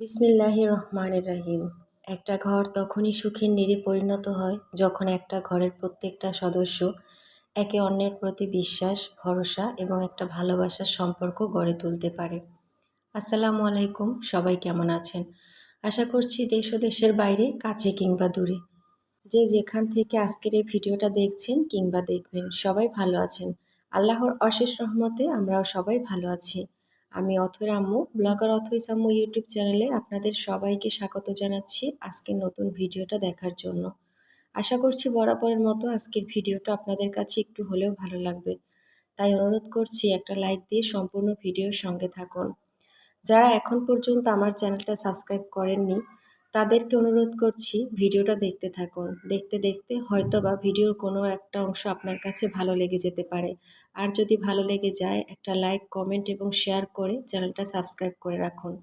বিসমিল্লাহির রহমানির রহিম। একটা ঘর তখনই সুখের নিরে পরিণত হয় যখন একটা ঘরের প্রত্যেকটা সদস্য একে অন্যের প্রতি বিশ্বাস, ভরসা এবং একটা ভালোবাসার সম্পর্ক গড়ে তুলতে পারে। আসসালামু আলাইকুম, সবাই কেমন আছেন? আশা করছি দেশ ও দেশের বাইরে, কাছে কিংবা দূরে, যে যেখান থেকে আজকের এই ভিডিওটা দেখছেন কিংবা দেখবেন, সবাই ভালো আছেন। আল্লাহর অশেষ রহমতে আমরাও সবাই ভালো আছি। আমি অথৈর আম্মু, ব্লগার অথৈস আম্মু ইউটিউব চ্যানেলে আপনাদের সবাইকে স্বাগত জানাচ্ছি আজকের নতুন ভিডিওটা দেখার জন্য। আশা করছি বরাবরের মতো আজকের ভিডিওটা আপনাদের কাছে একটু হলেও ভালো লাগবে। তাই অনুরোধ করছি একটা লাইক দিয়ে সম্পূর্ণ ভিডিওর সঙ্গে থাকুন। যারা এখন পর্যন্ত আমার চ্যানেলটা সাবস্ক্রাইব করেননি, তাদেরকে অনুরোধ করছি ভিডিওটা দেখতে থাকুন। দেখতে দেখতে হয়তোবা ভিডিওর কোনো একটা অংশ আপনার কাছে ভালো লেগে যেতে পারে। আর যদি ভালো লেগে যায়, একটা লাইক, কমেন্ট এবং শেয়ার করে চ্যানেলটা সাবস্ক্রাইব করে রাখুন।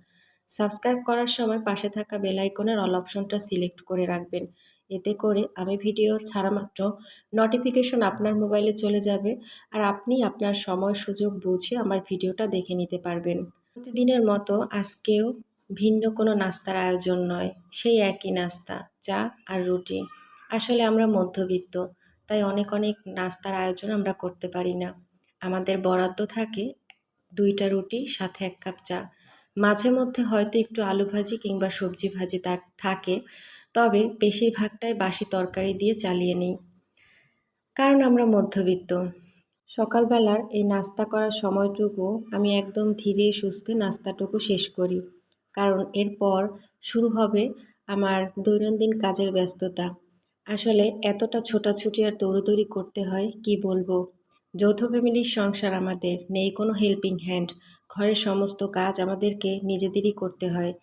সাবস্ক্রাইব করার সময় পাশে থাকা বেল আইকনের অল অপশনটা সিলেক্ট করে রাখবেন। এতে করে আমি ভিডিওর ছাড়া মাত্র নোটিফিকেশন আপনার মোবাইলে চলে যাবে, আর আপনি আপনার সময় সুযোগ বুঝে আমার ভিডিওটা দেখে নিতে পারবেন। প্রতিদিনের মতো আজকেও ভিন্ন কোনো নাস্তার আয়োজন নয়, সেই একই নাস্তা, চা আর রুটি। আসলে আমরা মধ্যবিত্ত, তাই অনেক অনেক নাস্তার আয়োজন আমরা করতে পারি না। আমাদের বরাদ্দ থাকে 2টা রুটি সাথে 1 কাপ চা। মাঝে মধ্যে হয়তো একটু আলু ভাজি কিংবা সবজি ভাজি থাকে, তবে বেশিরভাগটাই বাসি তরকারি দিয়ে চালিয়ে নিই, কারণ আমরা মধ্যবিত্ত। সকালবেলার এই নাস্তা করার সময়টুকু আমি একদম ধীরে সুস্থে নাস্তাটুকু শেষ করি, কারণ এরপর শুরু হবে আমার দৈনন্দিন কাজের ব্যস্ততা। আসলে এতটা ছোটাছুটি আর দৌড়াদৌড়ি করতে হয়, কি বলবো। যৌথ ফ্যামিলির সংসার আমাদের, নেই কোনো হেল্পিং হ্যান্ড। ঘরের সমস্ত কাজ আমাদেরকে নিজেদেরই করতে হয়।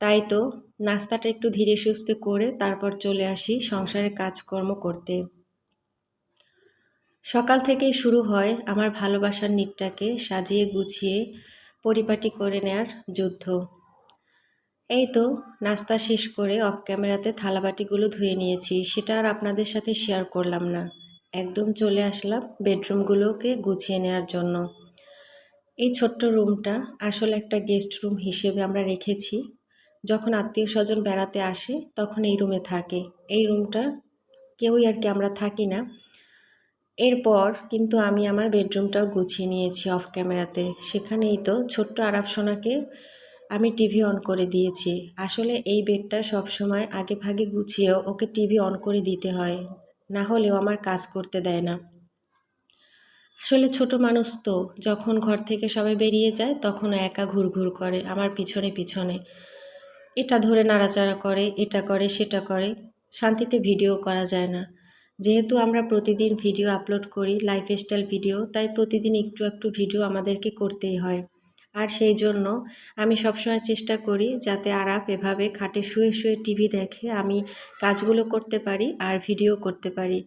তাই তো নাস্তাটা একটু ধীরে সুস্থে করে তারপর চলে আসি সংসারের কাজকর্ম করতে। সকাল থেকেই শুরু হয় আমার ভালোবাসার নিটটাকে সাজিয়ে গুছিয়ে পরিপাটি করে নেয়ার যুদ্ধ। এই তো নাস্তা শেষ করে অফ ক্যামেরাতে থালাবাটিগুলো ধুয়ে নিয়েছি, সেটা আর আপনাদের সাথে শেয়ার করলাম না। একদম চলে আসলাম বেডরুমগুলোকে গুছিয়ে নেওয়ার জন্য। এই ছোট্ট রুমটা আসলে একটা গেস্ট রুম হিসেবে আমরা রেখেছি। যখন আত্মীয় স্বজন বেড়াতে আসে তখন এই রুমে থাকে। এই রুমটা কেউই আর কি আমরা থাকি না। এরপর কিন্তু আমি আমার বেডরুমটাও গুছিয়ে নিয়েছি অফ ক্যামেরাতে। সেখানেই তো ছোট্ট আরাফ সোনাকে আমি টিভি অন করে দিয়েছি। আসলে এই বেডটা সবসময় আগে ভাগে গুছিয়েও ওকে টিভি অন করে দিতে হয়, না হলেও আমার কাজ করতে দেয় না। আসলে ছোট মানুষ তো, যখন ঘর থেকে সবাই বেরিয়ে যায় তখন একা ঘুরঘুর করে আমার পিছনে পিছনে। এটা ধরে নাড়াচাড়া করে, এটা করে, সেটা করে। শান্তিতে ভিডিও করা যায় না। যেহেতু আমরা প্রতিদিন ভিডিও আপলোড করি, লাইফস্টাইল ভিডিও, তাই প্রতিদিন একটু একটু ভিডিও আমাদেরকে করতেই হয়। আর সেই জন্য আমি সবসময় চেষ্টা করি যাতে আরাফ এভাবে খাটে শুয়ে শুয়ে টিভি দেখে আমি কাজগুলো করতে পারি আর ভিডিও করতে পারি।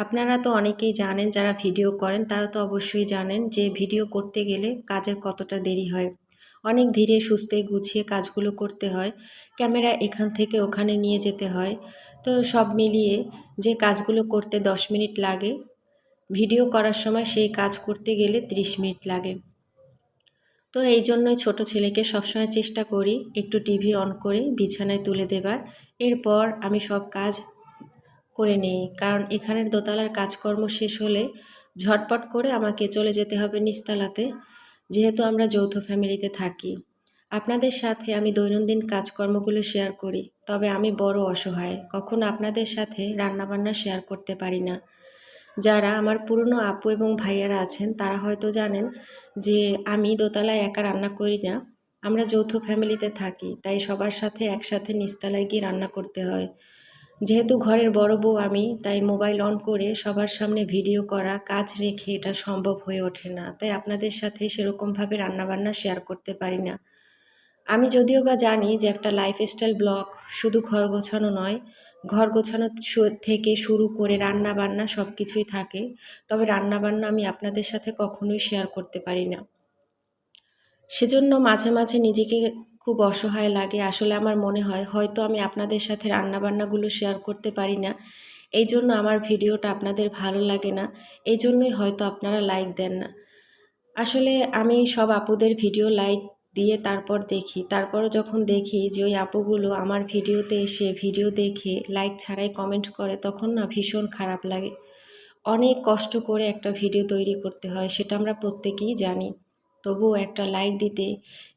আপনারা তো অনেকেই জানেন, যারা ভিডিও করেন তারা তো অবশ্যই জানেন যে ভিডিও করতে গেলে কাজের কতটা দেরি হয়। অনেক ধীরে সুস্থে গুছিয়ে কাজগুলো করতে হয়। ক্যামেরা এখান থেকে ওখানে নিয়ে যেতে হয়। তো সব মিলিয়ে যে কাজগুলো করতে 10 মিনিট লাগে, ভিডিও করার সময় সেই কাজ করতে গেলে 30 মিনিট লাগে। তো এই জন্যই ছোট ছেলেকে সবসময় চেষ্টা করি একটু টিভি অন করে বিছানায় তুলে দেবার। এরপর আমি সব কাজ করে নেই, কারণ এখানের দোতলার কাজকর্ম শেষ হলে ঝটপট করে আমাকে চলে যেতে হবে নিচতলাতে, যেহেতু আমরা যৌথ ফ্যামিলিতে থাকি। আপনাদের সাথে আমি দৈনন্দিন কাজকর্মগুলো শেয়ার করি, তবে আমি বড় অসহায়, কখনো আপনাদের সাথে রান্নাবান্না শেয়ার করতে পারি না। যারা আমার পুরনো আপু এবং ভাইয়ারা আছেন তারা হয়তো জানেন যে আমি দোতলায় একা রান্না করি না। আমরা যৌথ ফ্যামিলিতে থাকি, তাই সবার সাথে একসাথে নিচতলায় গিয়ে রান্না করতে হয়। যেহেতু ঘরের বড় বউ আমি, তাই মোবাইল অন করে সবার সামনে ভিডিও করা, কাজ রেখে এটা সম্ভব হয়ে ওঠে না, তাই আপনাদের সাথে সেরকমভাবে রান্নাবান্না শেয়ার করতে পারি না। আমি যদিও বা জানি যে একটা লাইফস্টাইল ব্লগ শুধু ঘর গোছানো নয়, ঘর গোছানো থেকে শুরু করে রান্না বান্না সব কিছুই থাকে, তবে রান্না বান্না আমি আপনাদের সাথে কখনোই শেয়ার করতে পারি না। সেজন্য মাঝে মাঝে নিজেকে খুব অসহায় লাগে। আসলে আমার মনে হয় হয়তো আমি আপনাদের সাথে রান্নাবান্নাগুলো শেয়ার করতে পারি না, এই জন্য আমার ভিডিওটা আপনাদের ভালো লাগে না, এই জন্যই হয়তো আপনারা লাইক দেন না। আসলে আমি সব আপুদের ভিডিও লাইক দিয়ে তারপর দেখি, তারপরও যখন দেখি যে ওই আপুগুলো আমার ভিডিওতে এসে ভিডিও দেখে লাইক ছাড়াই কমেন্ট করে, তখন না ভীষণ খারাপ লাগে। অনেক কষ্ট করে একটা ভিডিও তৈরি করতে হয়, সেটা আমরা প্রত্যেকেই জানি। তবুও একটা লাইক দিতে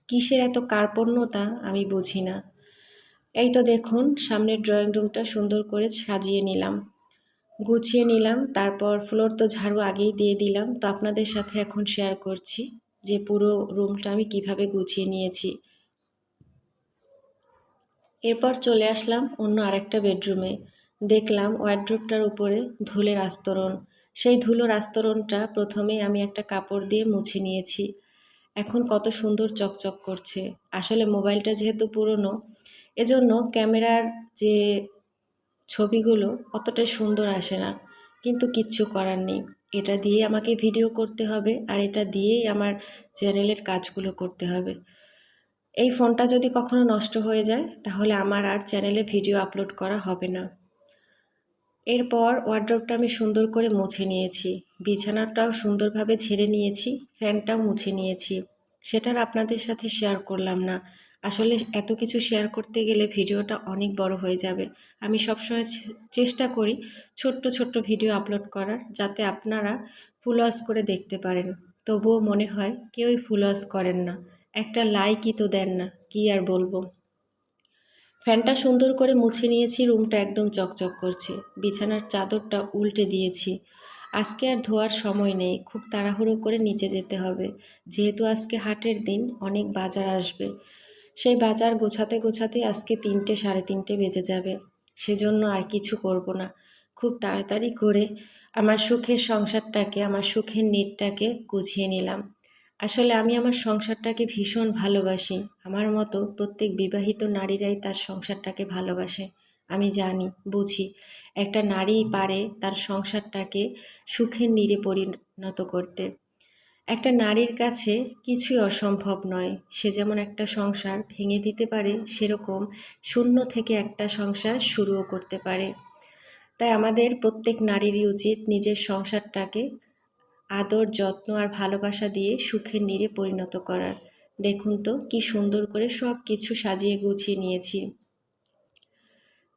কিসের এত কার্পণ্যতা আমি বুঝি না। এই তো দেখুন, সামনের ড্রয়িং রুমটা সুন্দর করে সাজিয়ে নিলাম, গুছিয়ে নিলাম। তারপর ফ্লোর তো ঝাড়ু আগেই দিয়ে দিলাম, তো আপনাদের সাথে এখন শেয়ার করছি যে পুরো রুমটা আমি কিভাবে গুছিয়ে নিয়েছি। এরপর চলে আসলাম অন্য আরেকটা বেডরুমে। দেখলাম ওয়ার্ড্রোবটার উপরে ধুলোর আস্তরণ। সেই ধুলোর আস্তরণটা প্রথমেই আমি একটা কাপড় দিয়ে মুছে নিয়েছি। এখন কত সুন্দর চকচক করছে। আসলে মোবাইলটা যেহেতু পুরনো, এজন্য ক্যামেরার যে ছবিগুলো অতটা সুন্দর আসে না, কিন্তু কিচ্ছু করার নেই। এটা দিয়ে আমাকে ভিডিও করতে হবে, আর এটা দিয়েই আমার চ্যানেলের কাজগুলো করতে হবে। এই ফোনটা যদি কখনো নষ্ট হয়ে যায় তাহলে আমার আর চ্যানেলে ভিডিও আপলোড করা হবে না। এরপর ওয়ার্ড্রোবটা আমি সুন্দর করে মুছে নিয়েছি, বিছানাটাও সুন্দরভাবে ঝেড়ে নিয়েছি, ফ্যানটাও মুছে নিয়েছি। সেটার আপনাদের সাথে শেয়ার করলাম না। আসলে এত কিছু শেয়ার করতে গেলে ভিডিওটা অনেক বড় হয়ে যাবে। আমি সবসময় চেষ্টা করি ছোট্ট ছোট্ট ভিডিও আপলোড করার, যাতে আপনারা ফুল ওয়াচ করে দেখতে পারেন। তবুও মনে হয় কেউই ফুল ওয়াচ করেন না, একটা লাইকই তো দেন না, কি আর বলবো। ফ্যানটা সুন্দর করে মুছে নিয়েছি, রুমটা একদম চকচক করছে। বিছানার চাদরটা উল্টে দিয়েছি। আজকে আর ধোয়ার সময় নেই, খুব তাড়াহুড়ো করে নিচে যেতে হবে, যেহেতু আজকে হাটের দিন, অনেক বাজার আসবে। সেই বাজার গোছাতে গোছাতে আজকে 3টে সাড়ে 3টে বেজে যাবে। সেজন্য আর কিছু করব না, খুব তাড়াতাড়ি করে আমার সুখের সংসারটাকে, আমার সুখের নেটটাকে গুছিয়ে নিলাম। আসলে আমি আমার সংসারটাকে ভীষণ ভালোবাসি। আমার মতো প্রত্যেক বিবাহিত নারীরাই তার সংসারটাকে ভালোবাসে। আমি জানি, বুঝি, একটা নারীই পারে তার সংসারটাকে সুখের নীড়ে পরিণত করতে। একটা নারীর কাছে কিছুই অসম্ভব নয়। সে যেমন একটা সংসার ভেঙে দিতে পারে, সেরকম শূন্য থেকে একটা সংসার শুরুও করতে পারে। তাই আমাদের প্রত্যেক নারীরই উচিত নিজের সংসারটাকে আদর, যত্ন আর ভালোবাসা দিয়ে সুখের নীড়ে পরিণত করার। দেখুন তো কি সুন্দর করে সব কিছু সাজিয়ে গুছিয়ে নিয়েছি।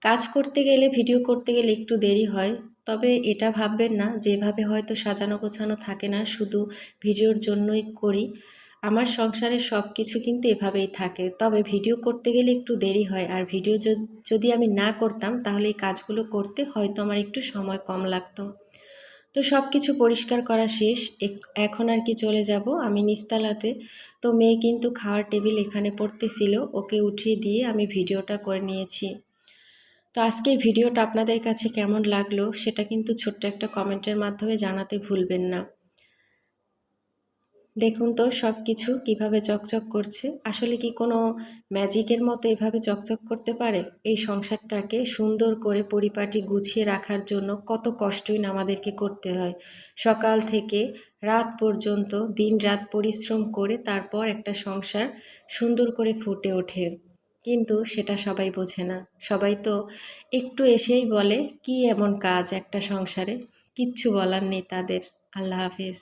কাজ করতে গেলে, ভিডিও করতে গেলে একটু দেরি হয়, তবে এটা ভাববেন না যেভাবে হয়তো সাজানো গোছানো থাকে না, শুধু ভিডিওর জন্যই করি। আমার সংসারের সব কিছু কিন্তু এভাবেই থাকে, তবে ভিডিও করতে গেলে একটু দেরি হয়। আর ভিডিও যদি আমি না করতাম তাহলে এই কাজগুলো করতে হয়তো আমার একটু সময় কম লাগতো। তো সব কিছু পরিষ্কার করা শেষ। এখন আর কি চলে যাব আমি নিচতলাতে। তো মেয়ে কিন্তু খাওয়ার টেবিল এখানে পড়তেছিল, ওকে উঠিয়ে দিয়ে আমি ভিডিওটা করে নিয়েছি। তো আজকের ভিডিওটা আপনাদের কাছে কেমন লাগলো সেটা কিন্তু ছোট্ট একটা কমেন্টের মাধ্যমে জানাতে ভুলবেন না। দেখুন তো সব কিছু কীভাবে চকচক করছে। আসলে কি কোনো ম্যাজিকের মতো এভাবে চকচক করতে পারে? এই সংসারটাকে সুন্দর করে পরিপাটি গুছিয়ে রাখার জন্য কত কষ্টই না আমাদেরকে করতে হয়। সকাল থেকে রাত পর্যন্ত দিন-রাত পরিশ্রম করে তারপর একটা সংসার সুন্দর করে ফুটে ওঠে। কিন্তু সেটা সবাই বোঝে না। সবাই তো একটু এসেই বলে, কি এমন কাজ একটা সংসারে? কিচ্ছু বলার নেই তাদের। আল্লাহ হাফেজ।